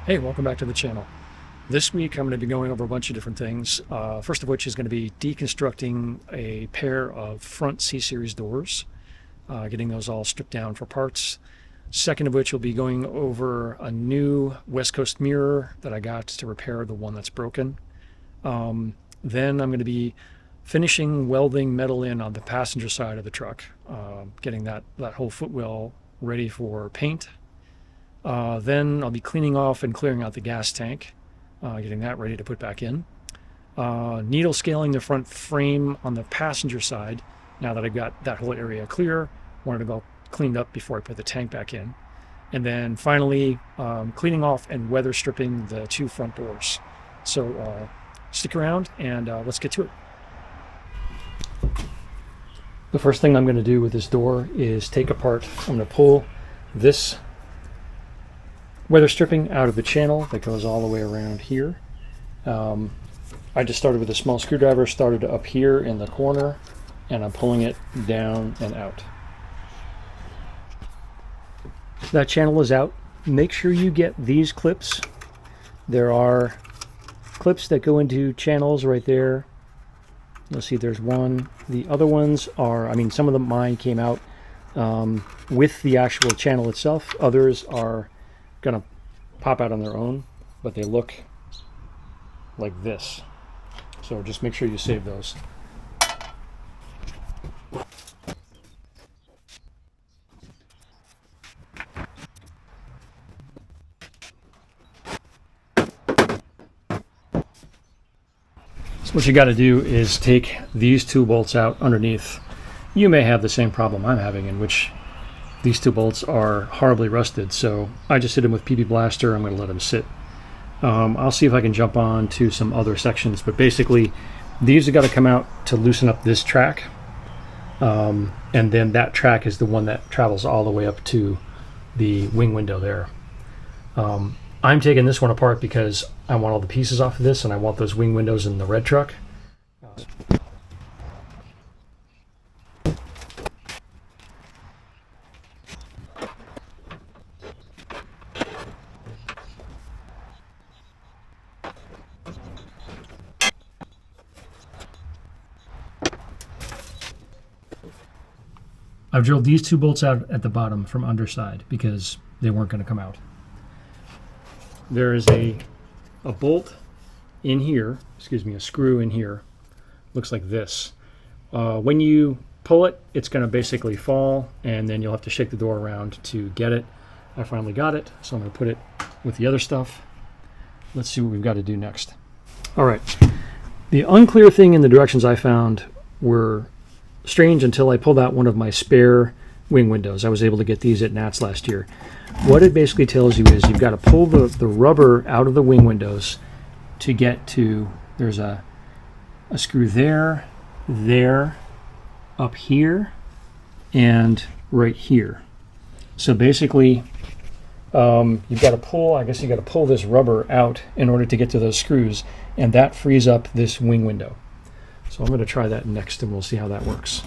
Hey, welcome back to the channel. This week I'm going to be going over a bunch of different things. First of which is going to be deconstructing a pair of front C-Series doors, getting those all stripped down for parts. Second of which will be going over a new West Coast mirror that I got to repair the one that's broken. Then I'm going to be finishing welding metal in on the passenger side of the truck, getting that whole footwell ready for paint. Then I'll be cleaning off and clearing out the gas tank, getting that ready to put back in. Needle scaling the front frame on the passenger side. Now that I've got that whole area clear, wanted to go cleaned up before I put the tank back in. And then finally, cleaning off and weather stripping the two front doors. So stick around and let's get to it. The first thing I'm going to do with this door is take apart, I'm going to pull this weather stripping out of the channel that goes all the way around here. I just started with a small screwdriver, started up here in the corner, and I'm pulling it down and out. That channel is out. Make sure you get these clips. There are clips that go into channels right there. You'll see there's one. The other ones are, some of them mine came out with the actual channel itself. Others are gonna pop out on their own, but they look like this. So just make sure you save those. So what you got to do is take these two bolts out underneath. You may have the same problem I'm having, in which these two bolts are horribly rusted, so I just hit them with PB Blaster. I'm going to let them sit. I'll see if I can jump on to some other sections, but basically these have got to come out to loosen up this track, and then that track is the one that travels all the way up to the wing window there. I'm taking this one apart because I want all the pieces off of this, and I want those wing windows in the red truck. I've drilled these two bolts out at the bottom from underside because they weren't going to come out. There is a bolt in here, a screw in here, looks like this. When you pull it, it's going to basically fall, and then you'll have to shake the door around to get it. I finally got it, so I'm going to put it with the other stuff. Let's see what we've got to do next. All right. The unclear thing in the directions I found were strange until I pulled out one of my spare wing windows. I was able to get these at Nats last year. What it basically tells you is you've got to pull the rubber out of the wing windows to get to, there's a screw there, up here, and right here. So basically, you've got to pull, you got to pull this rubber out in order to get to those screws, and that frees up this wing window. So I'm going to try that next, and we'll see how that works.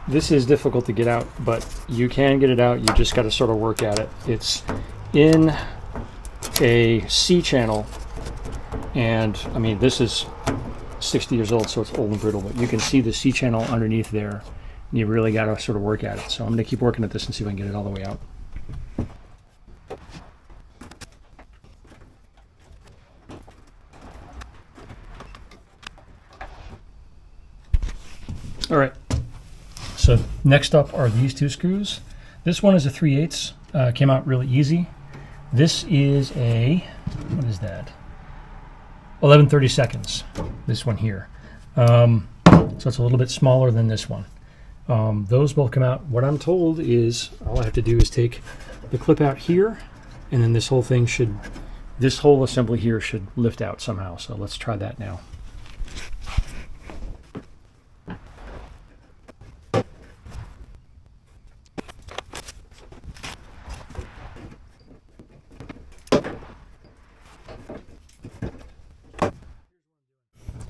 This is difficult to get out, but you can get it out. You just got to sort of work at it. It's in a C channel, and this is 60 years old, so it's old and brittle, but you can see the C channel underneath there. You really got to sort of work at it. So I'm going to keep working at this and see if I can get it all the way out. All right. So next up are these two screws. This one is a 3/8. Came out really easy. This is a, what is that? 11/32. This one here. So it's a little bit smaller than this one. Those both come out. What I'm told is all I have to do is take the clip out here, and then this whole thing this whole assembly here should lift out somehow. So let's try that now.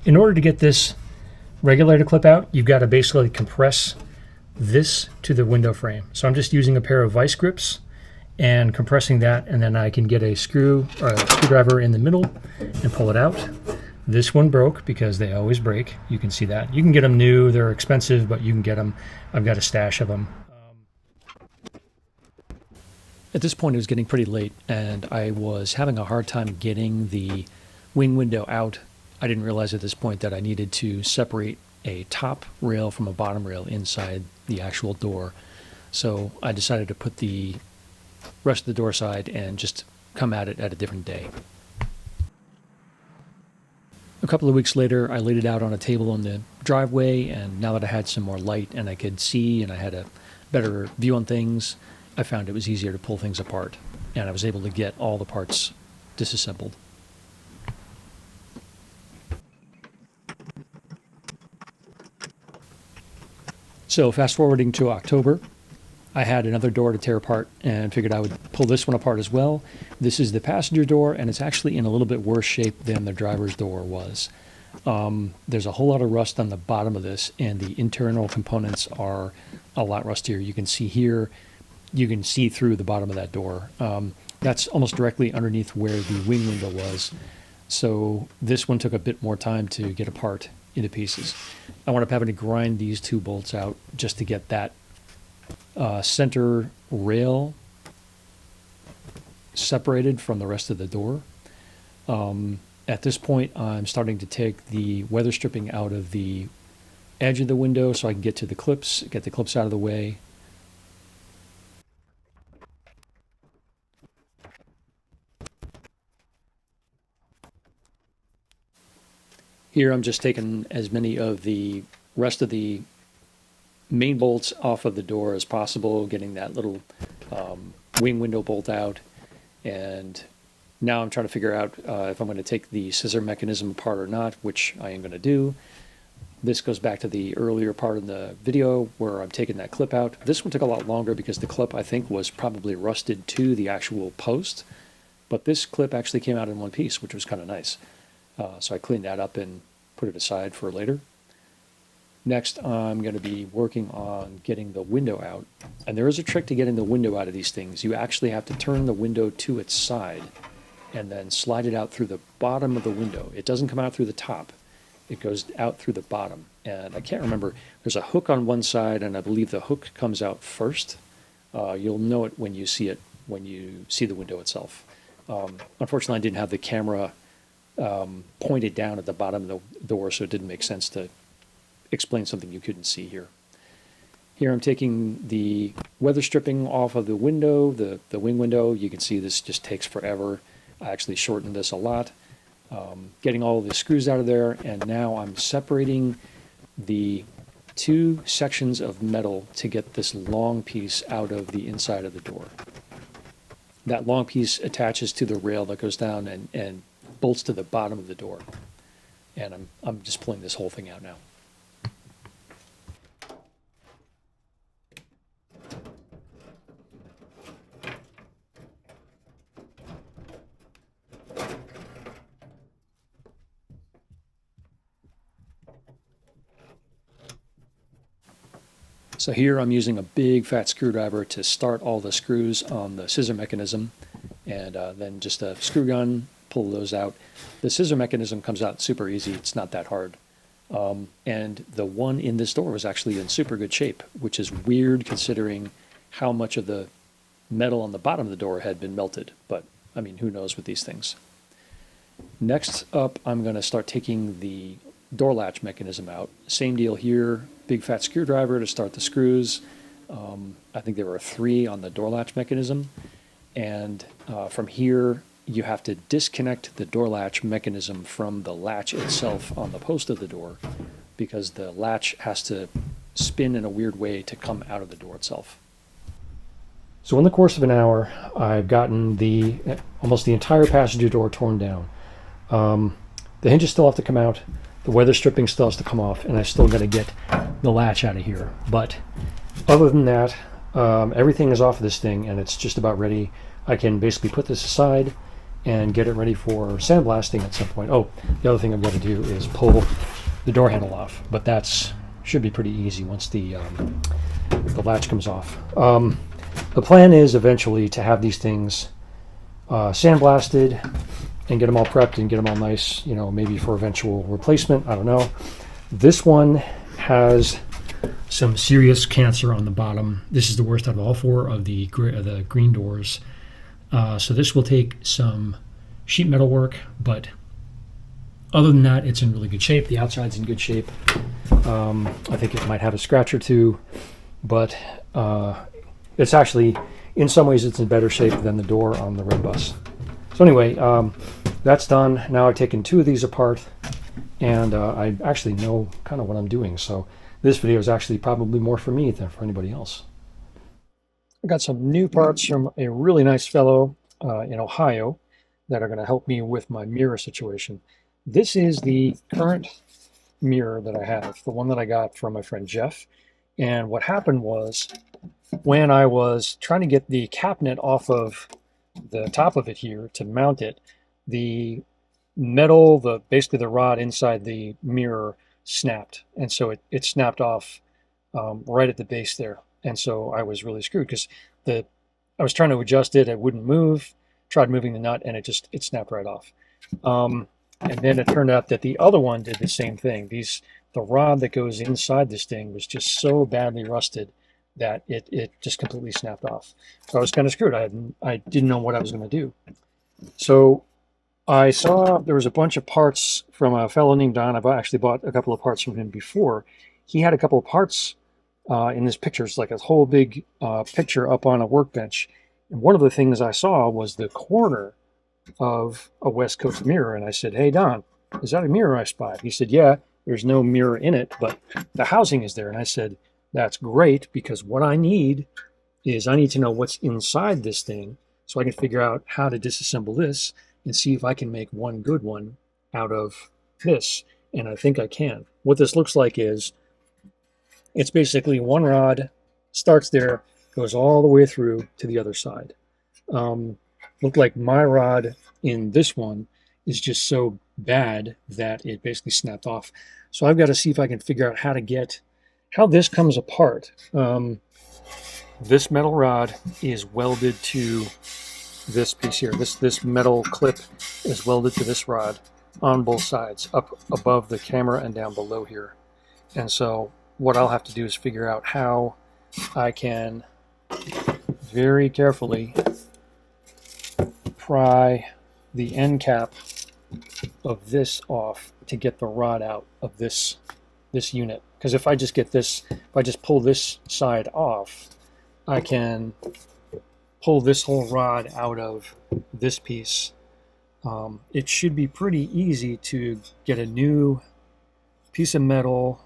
in order to get this regulator clip out, you've got to basically compress this to the window frame. So I'm just using a pair of vice grips and compressing that, and then I can get a screwdriver in the middle and pull it out. This one broke because they always break. You can see that. You can get them new. They're expensive, but you can get them. I've got a stash of them. At this point, it was getting pretty late, and I was having a hard time getting the wing window out. I didn't realize at this point that I needed to separate a top rail from a bottom rail inside the actual door. So I decided to put the rest of the door aside and just come at it at a different day. A couple of weeks later, I laid it out on a table in the driveway, and now that I had some more light and I could see and I had a better view on things, I found it was easier to pull things apart, and I was able to get all the parts disassembled. So fast forwarding to October, I had another door to tear apart and figured I would pull this one apart as well. This is the passenger door, and it's actually in a little bit worse shape than the driver's door was. There's a whole lot of rust on the bottom of this, and the internal components are a lot rustier. You can see here, you can see through the bottom of that door. That's almost directly underneath where the wing window was. So this one took a bit more time to get apart into pieces. I wound up having to grind these two bolts out just to get that center rail separated from the rest of the door. At this point, I'm starting to take the weather stripping out of the edge of the window so I can get to the clips, get the clips out of the way. Here I'm just taking as many of the rest of the main bolts off of the door as possible, getting that little wing window bolt out, and now I'm trying to figure out if I'm going to take the scissor mechanism apart or not, which I am going to do. This goes back to the earlier part of the video where I'm taking that clip out. This one took a lot longer because the clip, I think, was probably rusted to the actual post, but this clip actually came out in one piece, which was kind of nice. So I cleaned that up and put it aside for later. Next, I'm going to be working on getting the window out. And there is a trick to getting the window out of these things. You actually have to turn the window to its side and then slide it out through the bottom of the window. It doesn't come out through the top. It goes out through the bottom. And I can't remember, there's a hook on one side, and I believe the hook comes out first. You'll know it when you see the window itself. Unfortunately, I didn't have the camera pointed down at the bottom of the door, so it didn't make sense to explain something you couldn't see here. Here I'm taking the weather stripping off of the window, the wing window. You can see this just takes forever. I actually shortened this a lot. Getting all of the screws out of there, and now I'm separating the two sections of metal to get this long piece out of the inside of the door. That long piece attaches to the rail that goes down and bolts to the bottom of the door. And I'm just pulling this whole thing out now. So here I'm using a big fat screwdriver to start all the screws on the scissor mechanism, and then just a screw gun, pull those out. The scissor mechanism comes out super easy. It's not that hard. And the one in this door was actually in super good shape, which is weird considering how much of the metal on the bottom of the door had been melted. But, I mean, who knows with these things. Next up, I'm going to start taking the door latch mechanism out. Same deal here, big fat screwdriver to start the screws. I think there were 3 on the door latch mechanism. And from here, you have to disconnect the door latch mechanism from the latch itself on the post of the door, because the latch has to spin in a weird way to come out of the door itself. So in the course of an hour, I've gotten almost the entire passenger door torn down. The hinges still have to come out. The weather stripping still has to come off, and I still got to get the latch out of here. But other than that, everything is off of this thing, and it's just about ready. I can basically put this aside and get it ready for sandblasting at some point. Oh, the other thing I've got to do is pull the door handle off, but that's should be pretty easy once the latch comes off. The plan is eventually to have these things sandblasted and get them all prepped and get them all nice, you know, maybe for eventual replacement. I don't know. This one has some serious cancer on the bottom. This is the worst out of all four of the green doors. So this will take some sheet metal work, but other than that, it's in really good shape. The outside's in good shape. I think it might have a scratch or two, but it's actually, in some ways, it's in better shape than the door on the red bus. So anyway, that's done. Now I've taken two of these apart, and I actually know kind of what I'm doing. So this video is actually probably more for me than for anybody else. I got some new parts from a really nice fellow in Ohio that are going to help me with my mirror situation. This is the current mirror that I have, the one that I got from my friend Jeff. And what happened was, when I was trying to get the cabinet off of the top of it here to mount it, the metal, basically the rod inside the mirror snapped. And so it snapped off right at the base there. And so I was really screwed because I was trying to adjust it, it wouldn't move, tried moving the nut, and it snapped right off. And then it turned out that the other one did the same thing. The rod that goes inside this thing was just so badly rusted that it just completely snapped off. So I was kind of screwed. I didn't know what I was going to do. So I saw there was a bunch of parts from a fellow named Don. I've actually bought a couple of parts from him before. He had a couple of parts in his pictures, like a whole big picture up on a workbench. And one of the things I saw was the corner of a West Coast mirror. And I said, "Hey, Don, is that a mirror I spied?" He said, "Yeah, there's no mirror in it, but the housing is there." And I said, "That's great, because what I need is I need to know what's inside this thing so I can figure out how to disassemble this and see if I can make one good one out of this." And I think I can. What this looks like is it's basically one rod, starts there, goes all the way through to the other side. Looked like my rod in this one is just so bad that it basically snapped off. So I've got to see if I can figure out how this comes apart. This metal rod is welded to this piece here. This metal clip is welded to this rod on both sides, up above the camera and down below here. And so what I'll have to do is figure out how I can very carefully pry the end cap of this off to get the rod out of this unit. Because if I just pull this side off, I can pull this whole rod out of this piece. It should be pretty easy to get a new piece of metal,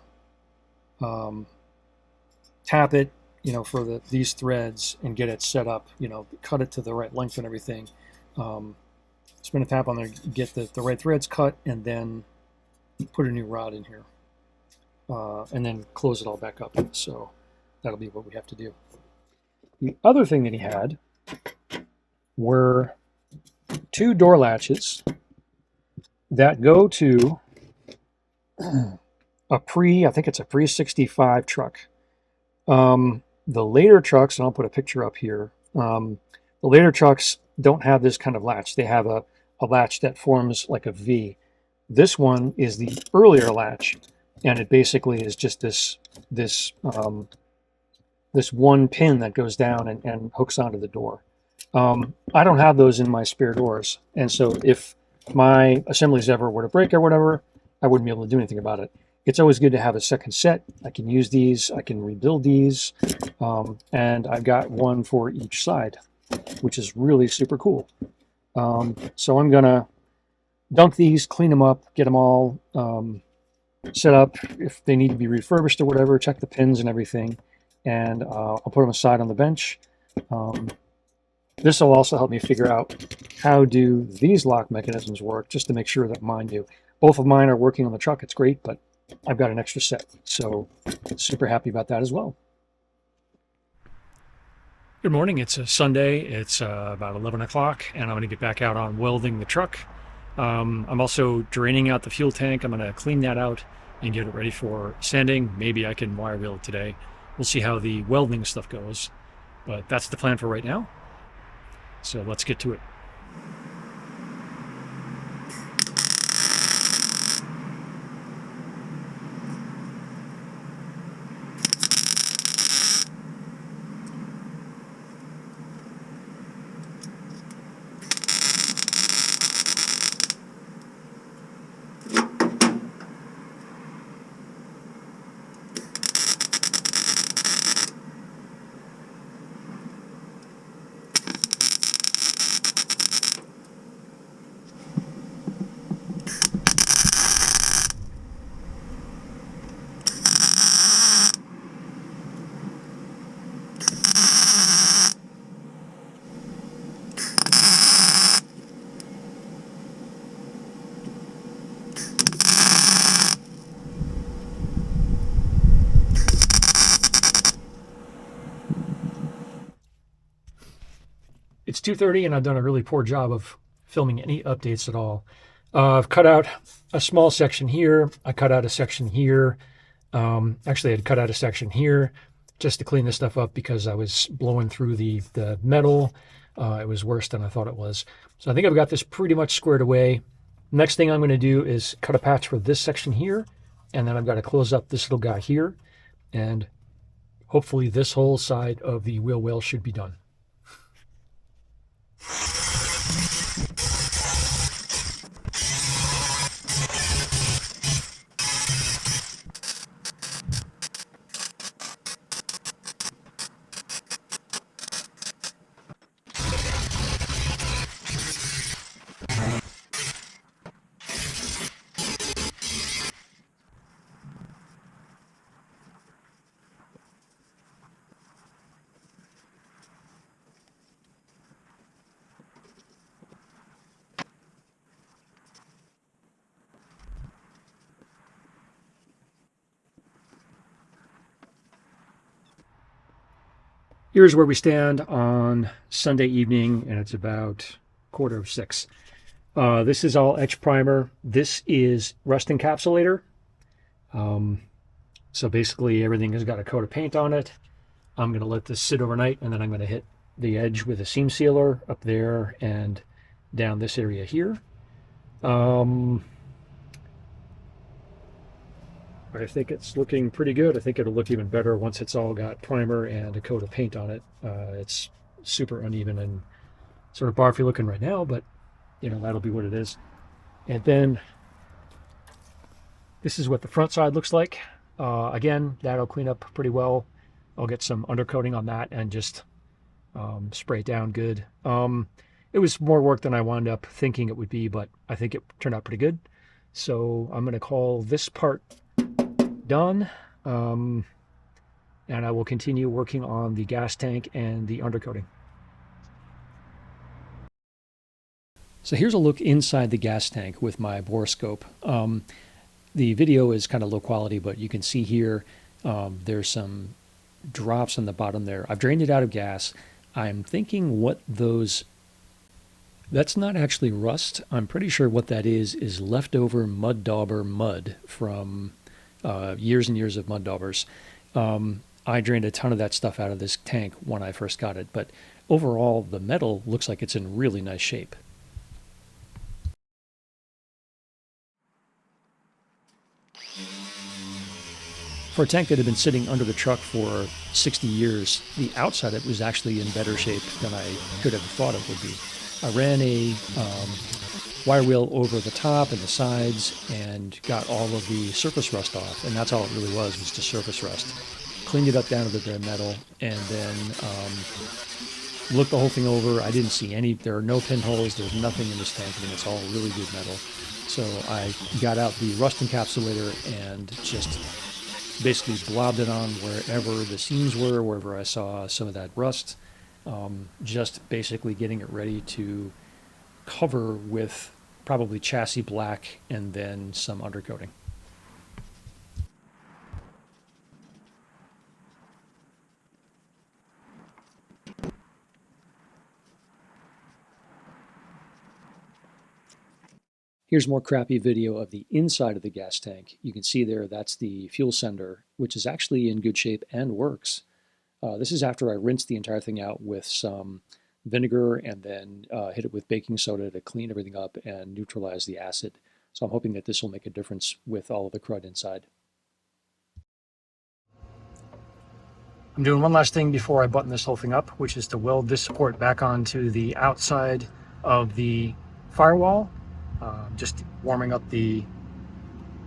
tap it, you know, for these threads and get it set up, you know, cut it to the right length and everything. Spin a tap on there, get the right threads cut, and then put a new rod in here. And then close it all back up. So that'll be what we have to do. The other thing that he had were two door latches that go to I think it's a pre-65 truck. The later trucks, and I'll put a picture up here, the later trucks don't have this kind of latch. They have a latch that forms like a V. This one is the earlier latch, and it basically is just this one pin that goes down and hooks onto the door. I don't have those in my spare doors, and so if my assemblies ever were to break or whatever, I wouldn't be able to do anything about it. It's always good to have a second set. I can use these, I can rebuild these, and I've got one for each side, which is really super cool. So I'm gonna dunk these, clean them up, get them all set up if they need to be refurbished or whatever, check the pins and everything, and I'll put them aside on the bench. This will also help me figure out how do these lock mechanisms work, just to make sure that mine do. Both of mine are working on the truck. It's great, but I've got an extra set, so super happy about that as well. Good morning. It's a Sunday. It's about 11 o'clock, and I'm going to get back out on welding the truck. I'm also draining out the fuel tank. I'm going to clean that out and get it ready for sanding. Maybe I can wire wheel it today. We'll see how the welding stuff goes, but that's the plan for right now. So let's get to it. It's 2:30 and I've done a really poor job of filming any updates at all. I've cut out a small section here. I cut out a section here. Actually, I'd cut out a section here just to clean this stuff up because I was blowing through the metal. It was worse than I thought it was. So I think I've got this pretty much squared away. Next thing I'm going to do is cut a patch for this section here, and then I've got to close up this little guy here, and hopefully this whole side of the wheel well should be done. Here's where we stand on Sunday evening, and it's about 5:45. This is all etch primer. This is rust encapsulator. So basically everything has got a coat of paint on it. I'm going to let this sit overnight, and then I'm going to hit the edge with a seam sealer up there and down this area here. I think it's looking pretty good. I think it'll look even better once it's all got primer and a coat of paint on it. It's super uneven and sort of barfy looking right now, but you know, that'll be what it is. And then this is what the front side looks like. Again, that'll clean up pretty well. I'll get some undercoating on that and just spray it down good. It was more work than I wound up thinking it would be, but I think it turned out pretty good. So I'm going to call this part done, and I will continue working on the gas tank and the undercoating. So here's a look inside the gas tank with my borescope. The video is kind of low quality, but you can see here there's some drops on the bottom there. I've drained it out of gas. I'm thinking what that's not actually rust. I'm pretty sure what that is leftover mud dauber mud from years and years of mud daubers. I drained a ton of that stuff out of this tank when I first got it, but overall the metal looks like it's in really nice shape. For a tank that had been sitting under the truck for 60 years, the outside of it was actually in better shape than I could have thought it would be. I ran a wire wheel over the top and the sides and got all of the surface rust off, and that's all it really was just surface rust. Cleaned it up down to the bare metal, and then looked the whole thing over. I didn't see there are no pinholes, there's nothing in this tank. I mean, it's all really good metal. So I got out the rust encapsulator and just basically blobbed it on wherever the seams were, wherever I saw some of that rust, just basically getting it ready to cover with probably chassis black and then some undercoating. Here's more crappy video of the inside of the gas tank. You can see there that's the fuel sender, which is actually in good shape and works. This is after I rinsed the entire thing out with some vinegar and then hit it with baking soda to clean everything up and neutralize the acid. So I'm hoping that this will make a difference with all of the crud inside. I'm doing one last thing before I button this whole thing up, which is to weld this support back onto the outside of the firewall. Just warming up the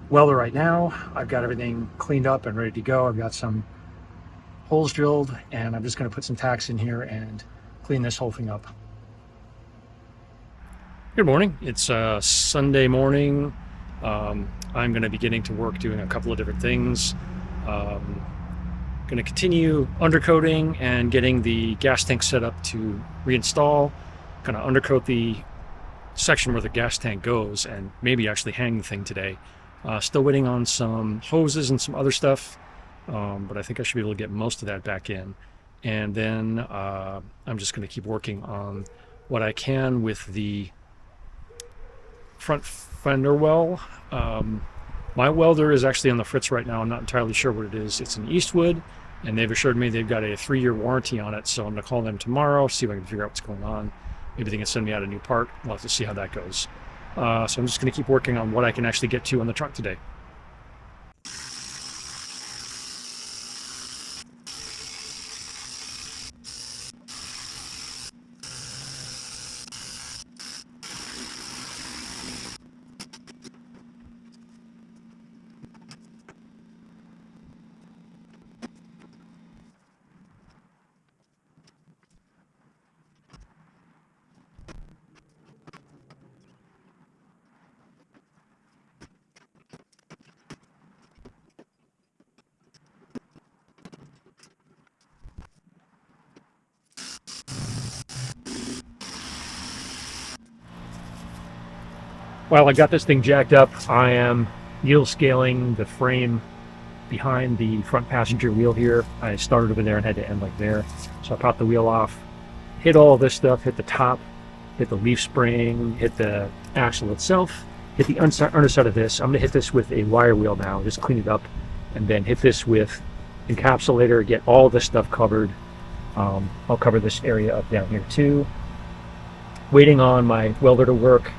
welder right now. I've got everything cleaned up and ready to go. I've got some holes drilled, and I'm just going to put some tacks in here and clean this whole thing up. Good morning. It's Sunday morning. I'm going to be getting to work doing a couple of different things. Going to continue undercoating and getting the gas tank set up to reinstall. Going to undercoat the section where the gas tank goes and maybe actually hang the thing today. Still waiting on some hoses and some other stuff, but I think I should be able to get most of that back in. And then I'm just going to keep working on what I can with the front fender well. My welder is actually on the fritz right now. I'm not entirely sure what it is. It's an Eastwood, and they've assured me they've got a 3-year warranty on it, so I'm going to call them tomorrow, see if I can figure out what's going on. Maybe they can send me out a new part. We'll have to see how that goes. So I'm just going to keep working on what I can actually get to on the truck today. While I got this thing jacked up, I am yield scaling the frame behind the front passenger wheel here. I started over there and had to end like there. So I popped the wheel off, hit all this stuff, hit the top, hit the leaf spring, hit the axle itself, hit the underside of this. I'm going to hit this with a wire wheel now, just clean it up, and then hit this with encapsulator, get all this stuff covered. I'll cover this area up down here too. Waiting on my welder to work,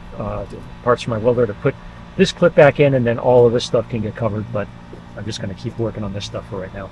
parts for my welder to put this clip back in, and then all of this stuff can get covered, but I'm just going to keep working on this stuff for right now.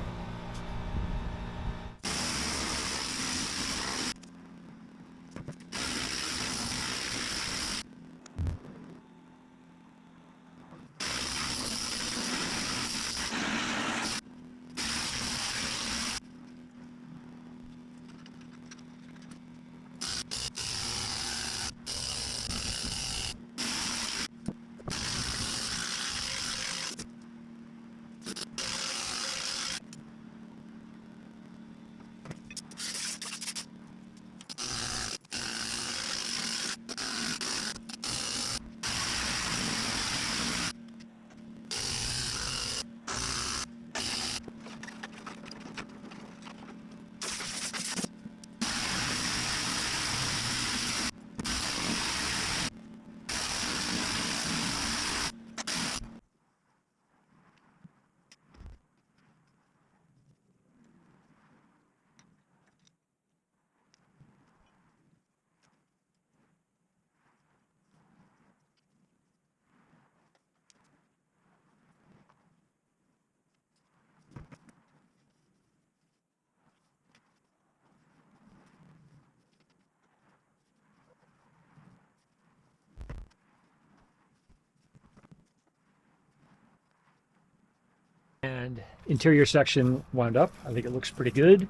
And interior section wound up. I think it looks pretty good.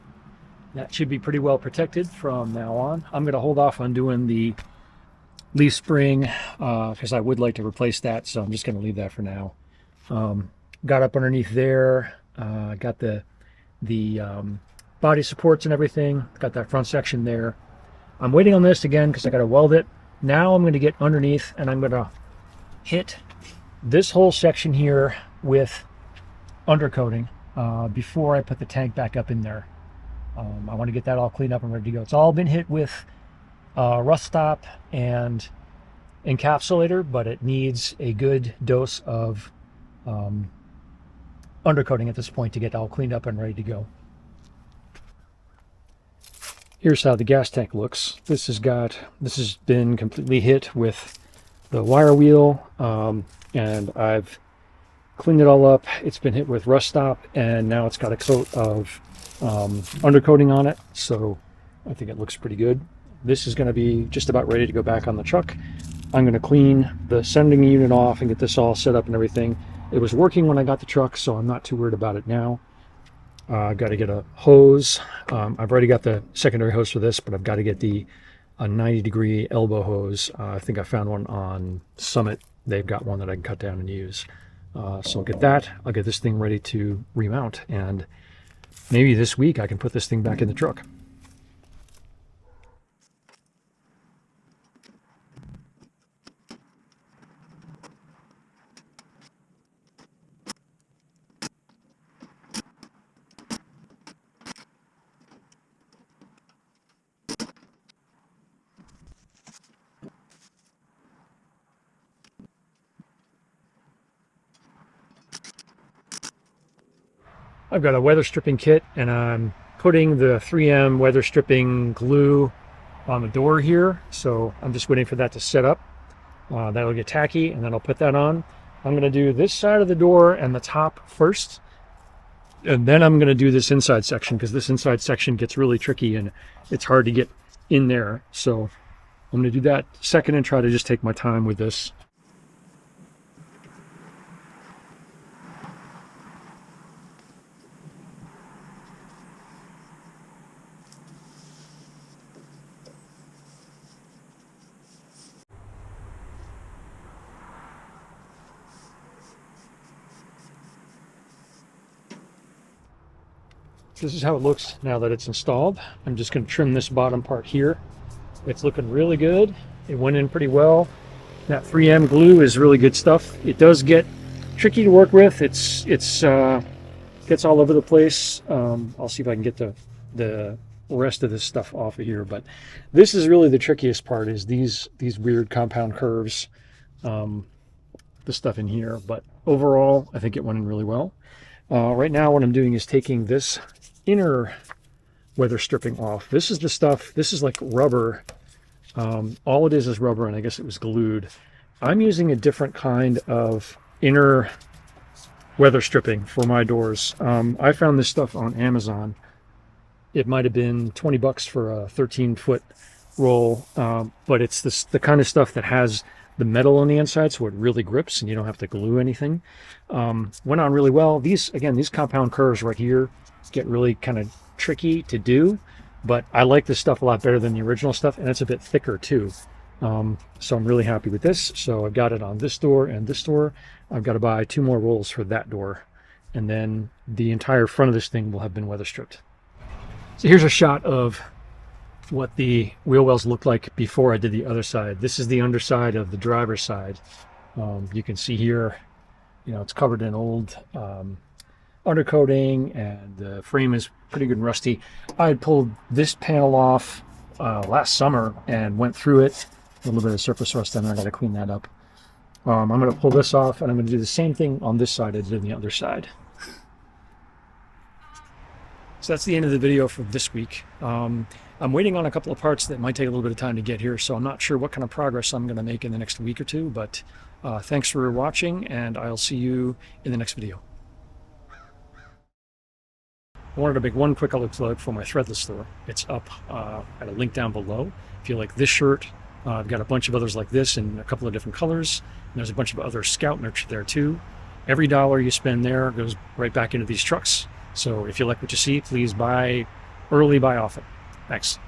That should be pretty well protected from now on. I'm going to hold off on doing the leaf spring because I would like to replace that, so I'm just going to leave that for now. Got up underneath there, got the body supports and everything, got that front section there. I'm waiting on this again because I got to weld it. Now I'm going to get underneath and I'm going to hit this whole section here with undercoating before I put the tank back up in there. I want to get that all cleaned up and ready to go. It's all been hit with rust stop and encapsulator, but it needs a good dose of undercoating at this point to get all cleaned up and ready to go. Here's how the gas tank looks. This has been completely hit with the wire wheel, and I've cleaned it all up. It's been hit with rust stop, and now it's got a coat of undercoating on it, so I think it looks pretty good. This is going to be just about ready to go back on the truck. I'm going to clean the sending unit off and get this all set up and everything. It was working when I got the truck, so I'm not too worried about it now. I've got to get a hose. I've already got the secondary hose for this, but I've got to get a 90-degree elbow hose. I think I found one on Summit. They've got one that I can cut down and use. So I'll get that. I'll get this thing ready to remount, and maybe this week I can put this thing back in the truck. I've got a weather stripping kit, and I'm putting the 3M weather stripping glue on the door here. So I'm just waiting for that to set up. That'll get tacky, and then I'll put that on. I'm going to do this side of the door and the top first, and then I'm going to do this inside section, because this inside section gets really tricky and it's hard to get in there. So I'm going to do that second and try to just take my time with this. This is how it looks now that it's installed. I'm just going to trim this bottom part here. It's looking really good. It went in pretty well. That 3M glue is really good stuff. It does get tricky to work with. It's gets all over the place. I'll see if I can get the rest of this stuff off of here. But this is really the trickiest part, is these weird compound curves, the stuff in here. But overall, I think it went in really well. Right now, what I'm doing is taking this inner weather stripping off. This is the stuff, this is like rubber. All it is rubber, and I guess it was glued. I'm using a different kind of inner weather stripping for my doors. I found this stuff on Amazon. It might have been 20 bucks for a 13-foot roll, but it's the kind of stuff that has the metal on the inside, so it really grips and you don't have to glue anything. Went on really well. These compound curves right here get really kind of tricky to do, but I like this stuff a lot better than the original stuff, and it's a bit thicker too. So I'm really happy with this. So I've got it on this door and this door. I've got to buy 2 more rolls for that door, and then the entire front of this thing will have been weather stripped. So here's a shot of what the wheel wells looked like before I did the other side. This is the underside of the driver's side. You can see here, it's covered in old undercoating, and the frame is pretty good and rusty. I had pulled this panel off last summer and went through it. A little bit of surface rust, and I got to clean that up. I'm going to pull this off, and I'm going to do the same thing on this side as I did on the other side. So that's the end of the video for this week. I'm waiting on a couple of parts that might take a little bit of time to get here, so I'm not sure what kind of progress I'm going to make in the next week or two, but thanks for watching, and I'll see you in the next video. I wanted to make one quick plug for my threadless store. It's up at a link down below. If you like this shirt, I've got a bunch of others like this in a couple of different colors. And there's a bunch of other Scout merch there too. Every dollar you spend there goes right back into these trucks. So if you like what you see, please buy early, buy often. Thanks.